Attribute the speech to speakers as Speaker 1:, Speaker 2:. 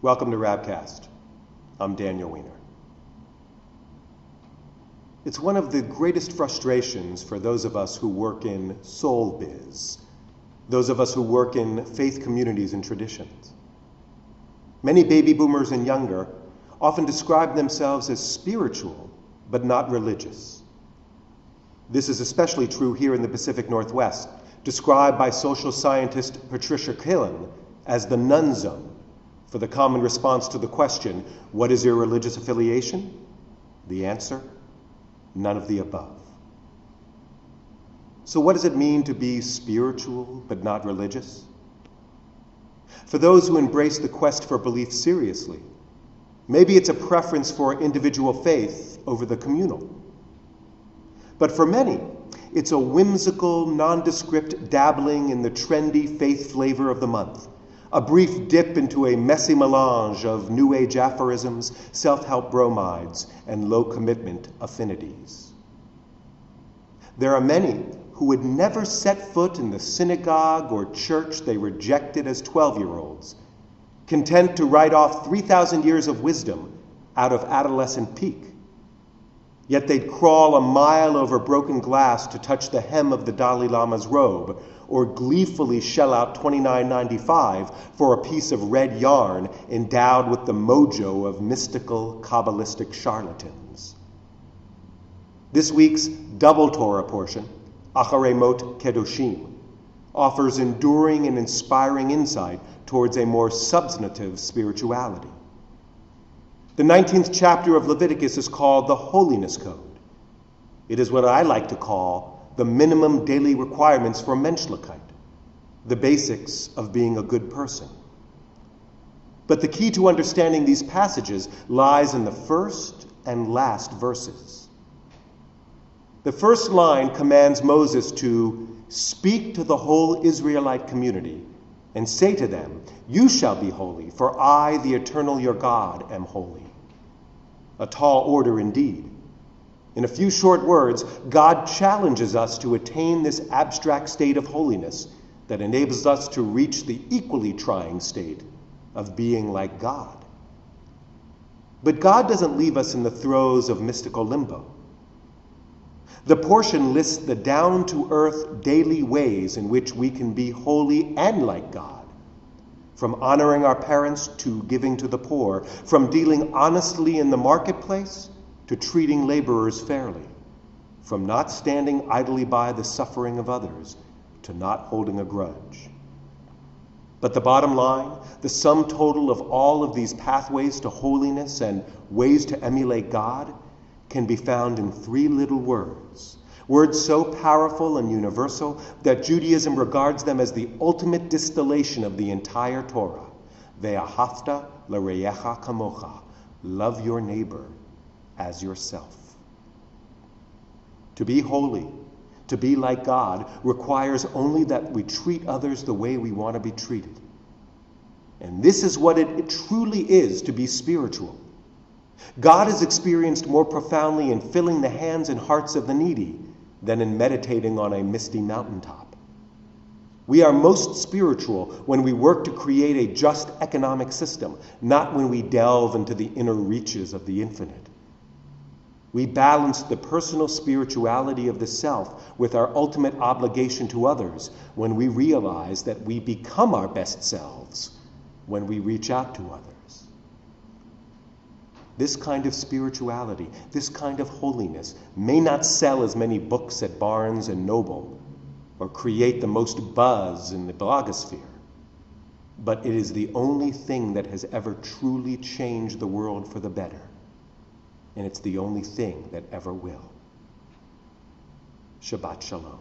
Speaker 1: Welcome to Rabcast. I'm Daniel Weiner. It's one of the greatest frustrations for those of us who work in soul biz, those of us who work in faith communities and traditions. Many baby boomers and younger often describe themselves as spiritual, but not religious. This is especially true here in the Pacific Northwest, described by social scientist Patricia Killen as the nun zone, for the common response to the question, what is your religious affiliation? The answer, none of the above. So what does it mean to be spiritual but not religious? For those who embrace the quest for belief seriously, maybe it's a preference for individual faith over the communal. But for many, it's a whimsical, nondescript dabbling in the trendy faith flavor of the month, a brief dip into a messy melange of New Age aphorisms, self-help bromides, and low-commitment affinities. There are many who would never set foot in the synagogue or church they rejected as 12-year-olds, content to write off 3,000 years of wisdom out of adolescent pique. Yet they'd crawl a mile over broken glass to touch the hem of the Dalai Lama's robe, or gleefully shell out $29.95 for a piece of red yarn endowed with the mojo of mystical, Kabbalistic charlatans. This week's double Torah portion, Acharei Mot-Kedoshim, offers enduring and inspiring insight towards a more substantive spirituality. The 19th chapter of Leviticus is called the Holiness Code. It is what I like to call the minimum daily requirements for menschlichkeit, the basics of being a good person. But the key to understanding these passages lies in the first and last verses. The first line commands Moses to speak to the whole Israelite community and say to them, "You shall be holy, for I, the eternal your God, am holy." A tall order indeed. In a few short words, God challenges us to attain this abstract state of holiness that enables us to reach the equally trying state of being like God. But God doesn't leave us in the throes of mystical limbo. The portion lists the down-to-earth daily ways in which we can be holy and like God, from honoring our parents to giving to the poor, from dealing honestly in the marketplace to treating laborers fairly, from not standing idly by the suffering of others to not holding a grudge. But the bottom line, the sum total of all of these pathways to holiness and ways to emulate God, can be found in three little words, words so powerful and universal that Judaism regards them as the ultimate distillation of the entire Torah. Ve'ahavta l'reyecha kamocha, love your neighbor as yourself. To be holy, to be like God, requires only that we treat others the way we want to be treated. And this is what it truly is to be spiritual. God is experienced more profoundly in filling the hands and hearts of the needy than in meditating on a misty mountaintop. We are most spiritual when we work to create a just economic system, not when we delve into the inner reaches of the infinite. We balance the personal spirituality of the self with our ultimate obligation to others when we realize that we become our best selves when we reach out to others. This kind of spirituality, this kind of holiness may not sell as many books at Barnes and Noble or create the most buzz in the blogosphere, but it is the only thing that has ever truly changed the world for the better. And it's the only thing that ever will. Shabbat Shalom.